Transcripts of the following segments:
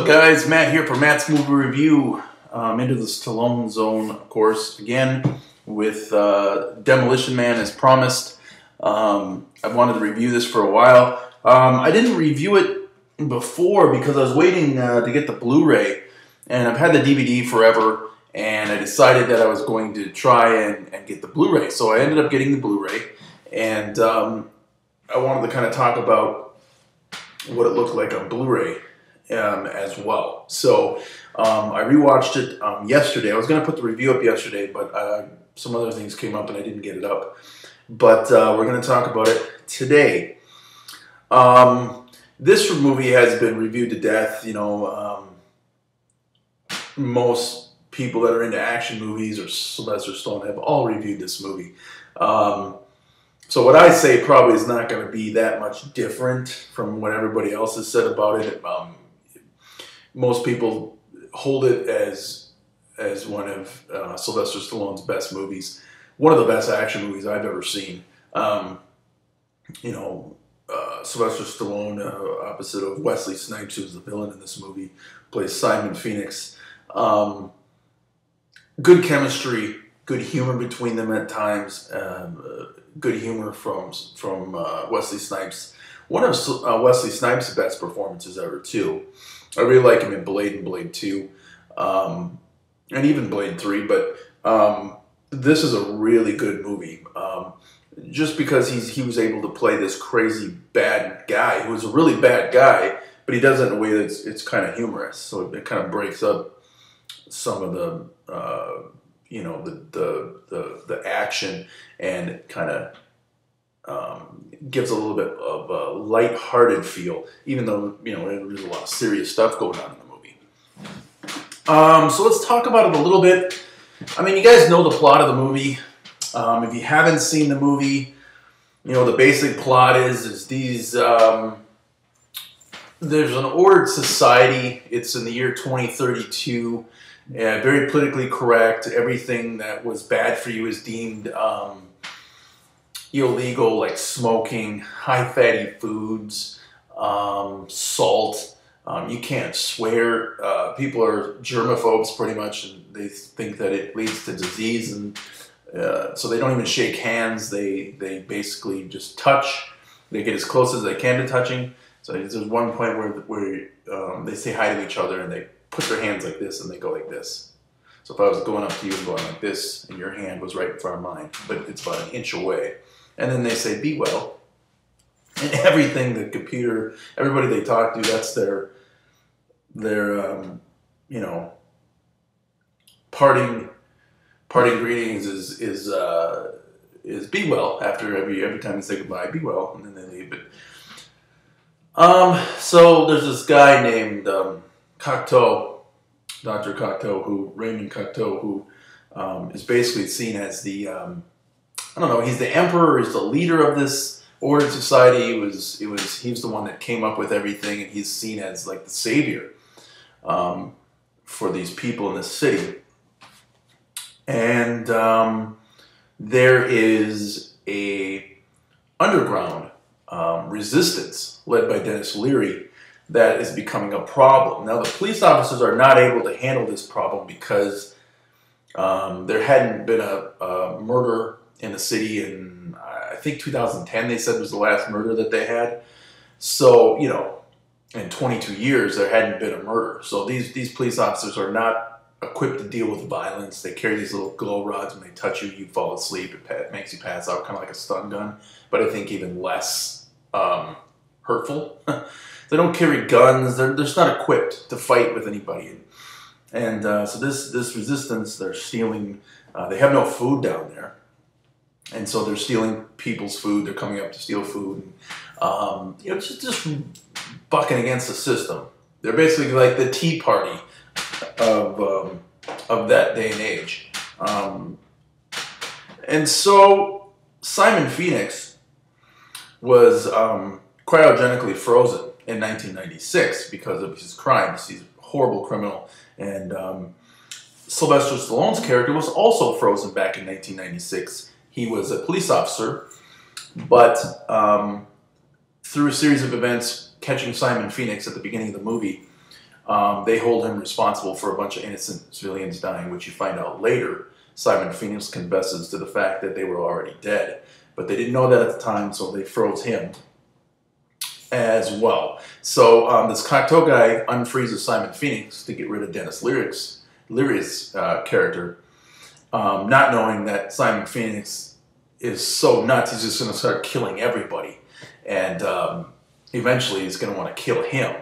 up, guys? Matt here for Matt's Movie Review. Into the Stallone zone, of course, again with Demolition Man as promised. I've wanted to review this for a while. I didn't review it before because I was waiting to get the Blu-ray, and I've had the DVD forever, and I decided that I was going to try and get the Blu-ray. So I ended up getting the Blu-ray, and I wanted to kind of talk about what it looked like on Blu-ray as well. So I rewatched it yesterday. I was going to put the review up yesterday, but some other things came up and I didn't get it up. But we're going to talk about it today. This movie has been reviewed to death. You know, most people that are into action movies or Sylvester Stallone have all reviewed this movie. So what I say probably is not going to be that much different from what everybody else has said about it. Most people hold it as one of Sylvester Stallone's best movies, one of the best action movies I've ever seen. You know, Sylvester Stallone, opposite of Wesley Snipes, who's the villain in this movie, plays Simon Phoenix. Good chemistry, good humor between them at times. Good humor from Wesley Snipes. One of Wesley Snipes' best performances ever, too. I really like him in Blade and Blade 2, and even Blade 3, but this is a really good movie. Just because he was able to play this crazy bad guy, who is a really bad guy, but he does it in a way that's it's kind of humorous, so it kind of breaks up some of the you know, the action, and it kind of gives a little bit of a light-hearted feel, even though, you know, there's a lot of serious stuff going on in the movie. So let's talk about it a little bit. I mean, you guys know the plot of the movie. If you haven't seen the movie, you know, the basic plot is these, there's an ordered society. It's in the year 2032. Very politically correct. Everything that was bad for you is deemed illegal, like smoking, high fatty foods, salt. You can't swear. People are germaphobes pretty much, and they think that it leads to disease, and so they don't even shake hands. They basically just touch. They get as close as they can to touching. So there's one point where they say hi to each other and they put their hands like this and they go like this. So if I was going up to you and going like this, and your hand was right in front of mine, but it's about an inch away, and then they say, "Be well," and everything, the computer, everybody they talk to, that's their you know, parting greetings is "Be well" after every time they say goodbye. Be well, and then they leave. But so there's this guy named Cocteau, Dr. Cocteau, Raymond Cocteau, who is basically seen as the, I don't know, he's the emperor, he's the leader of this ordered society. He was the one that came up with everything, and he's seen as like the savior for these people in this city. And there is a underground resistance led by Denis Leary that is becoming a problem. Now, the police officers are not able to handle this problem because there hadn't been a murder in the city in, I think 2010, they said was the last murder that they had. So, you know, in 22 years, there hadn't been a murder. So these police officers are not equipped to deal with violence. They carry these little glow rods. When they touch you, you fall asleep. It makes you pass out, kind of like a stun gun, but I think even less hurtful. They don't carry guns. They're just not equipped to fight with anybody. And so this resistance, they're stealing. They have no food down there, and so they're stealing people's food. They're coming up to steal food. And, you know, just bucking against the system. They're basically like the Tea Party of that day and age. And so Simon Phoenix was cryogenically frozen in 1996 because of his crimes. He's a horrible criminal. And Sylvester Stallone's character was also frozen back in 1996. He was a police officer, but through a series of events, catching Simon Phoenix at the beginning of the movie, They hold him responsible for a bunch of innocent civilians dying, which you find out later. Simon Phoenix confesses to the fact that they were already dead. But they didn't know that at the time, so they froze him as well. So this Cocteau guy unfreezes Simon Phoenix to get rid of Denis Leary's character, not knowing that Simon Phoenix is so nuts, he's just going to start killing everybody. And eventually he's going to want to kill him.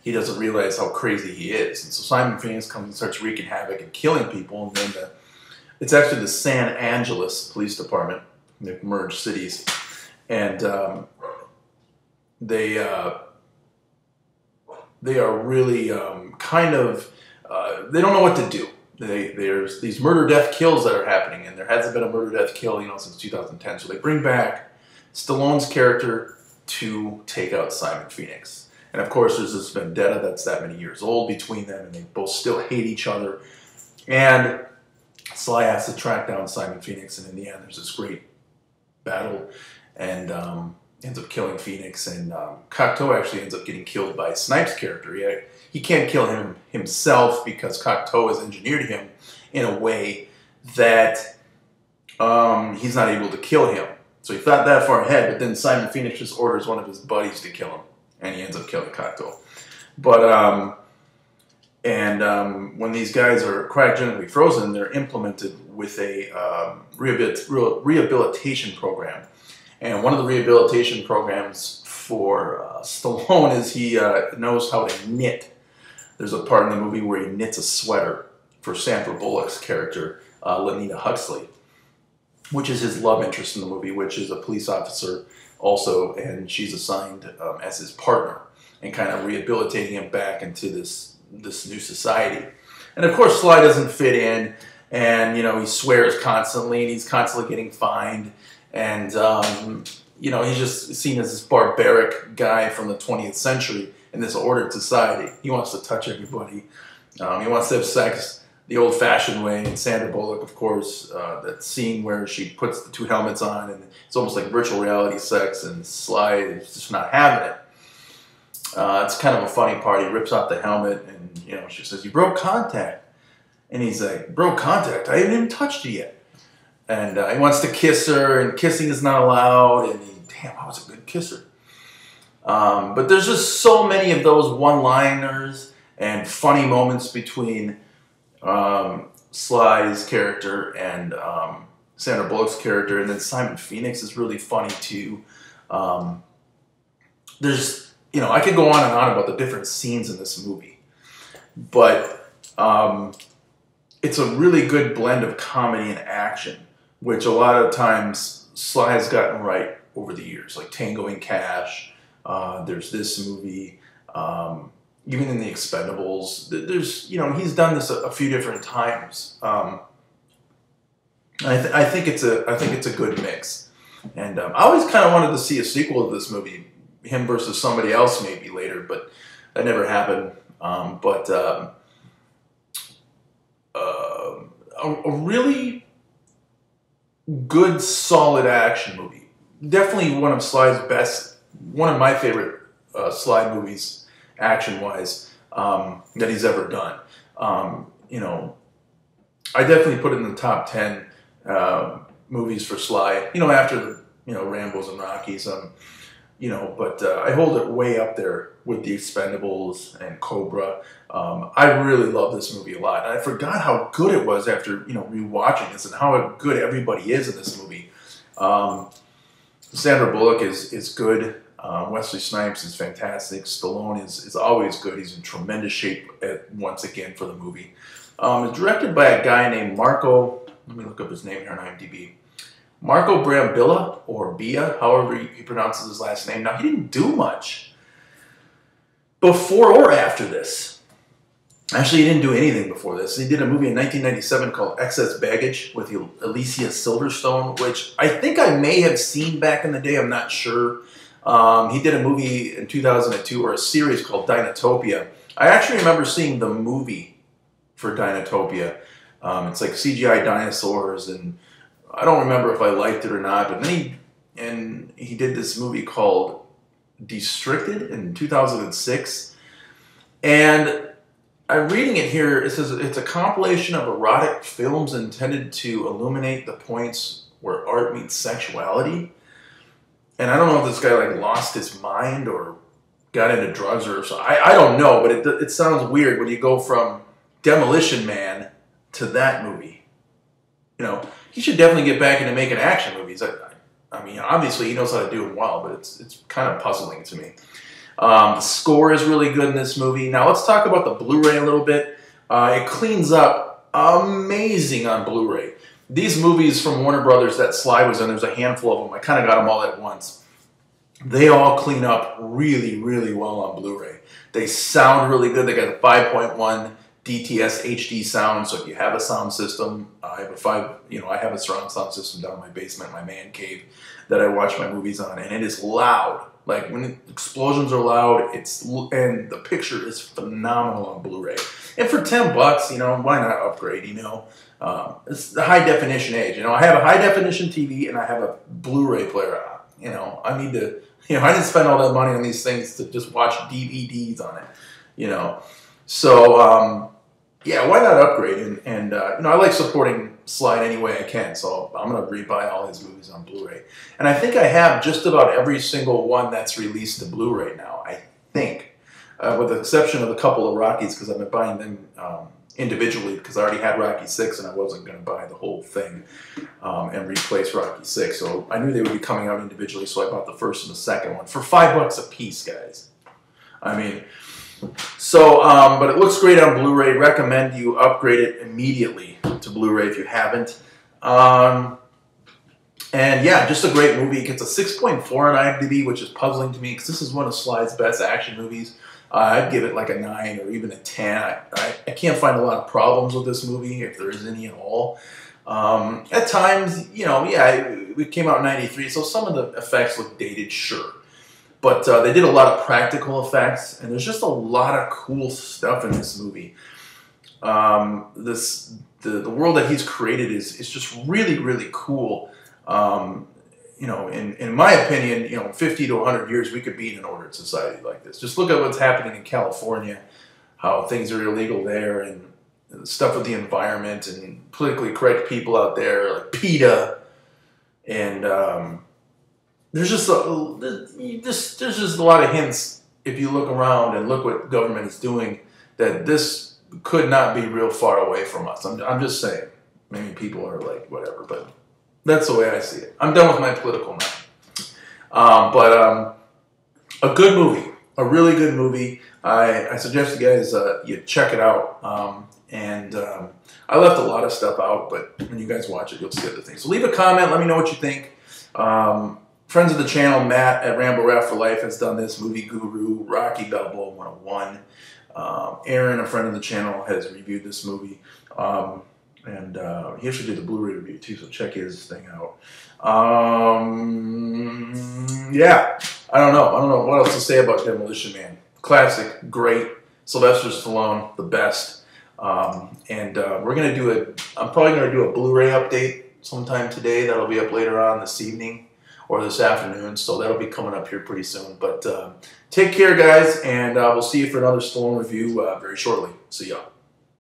He doesn't realize how crazy he is. And so Simon Phoenix comes and starts wreaking havoc and killing people. And then it's actually the San Angeles Police Department. They've merged cities. And they are really kind of, they don't know what to do. There's these murder-death-kills that are happening, and there hasn't been a murder-death-kill, since 2010. So they bring back Stallone's character to take out Simon Phoenix. And of course, there's this vendetta that's that many years old between them, and they both still hate each other. And Sly has to track down Simon Phoenix, and in the end, there's this great battle, and ends up killing Phoenix. And Cocteau actually ends up getting killed by Snipes' character. He can't kill him himself because Cocteau has engineered him in a way that he's not able to kill him. So he thought that far ahead, but then Simon Phoenix just orders one of his buddies to kill him, and he ends up killing Cocteau. But when these guys are cryogenically frozen, they're implemented with a rehabilitation program. And one of the rehabilitation programs for Stallone is he knows how to knit. There's a part in the movie where he knits a sweater for Sandra Bullock's character, Nigel Huxley, which is his love interest in the movie, which is a police officer also, and she's assigned as his partner, and kind of rehabilitating him back into this new society. And of course, Sly doesn't fit in, and he swears constantly, and he's constantly getting fined, and he's just seen as this barbaric guy from the 20th century in this ordered society. He wants to touch everybody. He wants to have sex the old-fashioned way. And Sandra Bullock, of course, that scene where she puts the two helmets on, and it's almost like virtual reality sex, and Sly is just not having it. It's kind of a funny part. He rips off the helmet, and she says, "You broke contact," and he's like, "Broke contact? I haven't even touched you yet." And he wants to kiss her, and kissing is not allowed. And damn, I was a good kisser. But there's just so many of those one-liners and funny moments between Sly's character and Sandra Bullock's character, and then Simon Phoenix is really funny too. There's, I could go on and on about the different scenes in this movie, but it's a really good blend of comedy and action, which a lot of times Sly has gotten right over the years, like Tango and Cash. There's this movie. Even in the Expendables, there's, he's done this a few different times. I think it's a good mix, and I always kind of wanted to see a sequel to this movie, him versus somebody else maybe later, but that never happened. A really good, solid action movie. Definitely one of Sly's best, one of my favorite Sly movies, action-wise, that he's ever done. I definitely put it in the top 10 movies for Sly. After the Rambos and Rockies. But I hold it way up there with the Expendables and Cobra. I really love this movie a lot. And I forgot how good it was after rewatching this, and how good everybody is in this movie. Sandra Bullock is good. Wesley Snipes is fantastic. Stallone is always good. He's in tremendous shape once again for the movie. It's directed by a guy named Marco. Let me look up his name here on IMDb. Marco Brambilla, or Bia, however he pronounces his last name. Now, he didn't do much before or after this. Actually, he didn't do anything before this. He did a movie in 1997 called Excess Baggage with Alicia Silverstone, which I think I may have seen back in the day. I'm not sure. He did a movie in 2002, or a series called Dinotopia. I actually remember seeing the movie for Dinotopia. It's like CGI dinosaurs, and I don't remember if I liked it or not. But then he did this movie called Districted in 2006, and I'm reading it here. It says it's a compilation of erotic films intended to illuminate the points where art meets sexuality. And I don't know if this guy like lost his mind or got into drugs or something. I don't know, but it sounds weird when you go from Demolition Man to that movie. You know, he should definitely get back into making action movies. I mean, obviously he knows how to do them well, but it's kind of puzzling to me. The score is really good in this movie. Now let's talk about the Blu-ray a little bit. It cleans up amazing on Blu-ray. These movies from Warner Brothers that Sly was in, there's a handful of them. I kind of got them all at once. They all clean up really, really well on Blu-ray. They sound really good. They got a 5.1 DTS HD sound, so if you have a sound system, I have a surround sound system down in my basement, my man cave, that I watch my movies on, and it is loud. Like when explosions are loud, and the picture is phenomenal on Blu-ray. And for $10, you know, why not upgrade? You know, it's the high definition age. You know, I have a high definition TV and I have a Blu-ray player. You know, I need to. You know, I didn't spend all that money on these things to just watch DVDs on it. You know, so yeah, why not upgrade? And you know, I like supporting Sly any way I can, so I'm gonna rebuy all his movies on Blu-ray. And I think I have just about every single one that's released to Blu-ray now. I think, with the exception of a couple of Rockies, because I've been buying them individually because I already had Rocky 6 and I wasn't going to buy the whole thing and replace Rocky 6. So I knew they would be coming out individually, so I bought the first and the second one for $5 a piece, guys. I mean, so, but it looks great on Blu-ray. Recommend you upgrade it immediately to Blu-ray if you haven't. And yeah, just a great movie. It gets a 6.4 on IMDb, which is puzzling to me because this is one of Sly's best action movies. I'd give it like a 9 or even a 10. I can't find a lot of problems with this movie, if there is any at all. At times, you know, yeah, it came out in '93, so some of the effects look dated, sure. But they did a lot of practical effects, and there's just a lot of cool stuff in this movie. The world that he's created is just really, really cool. You know, in my opinion, you know, 50 to 100 years, we could be in an ordered society like this. Just look at what's happening in California, how things are illegal there, and stuff with the environment, and politically correct people out there, like PETA, and there's just a lot of hints if you look around and look what government is doing that this could not be real far away from us. I'm just saying. Maybe people are like whatever, but that's the way I see it. I'm done with my political now. But a good movie, a really good movie. I suggest you guys you check it out. I left a lot of stuff out, but when you guys watch it, you'll see other things. So leave a comment. Let me know what you think. Friends of the channel, Matt at Rambo Rap for Life has done this. Movie Guru, Rocky Balboa 101. Aaron, a friend of the channel, has reviewed this movie. And he actually did the Blu-ray review too, so check his thing out. Yeah, I don't know what else to say about Demolition Man. Classic, great. Sylvester Stallone, the best. We're gonna do I'm probably gonna do a Blu-ray update sometime today. That'll be up later on this evening or this afternoon, so that'll be coming up here pretty soon. But take care, guys, and we'll see you for another Stallone review very shortly. See y'all.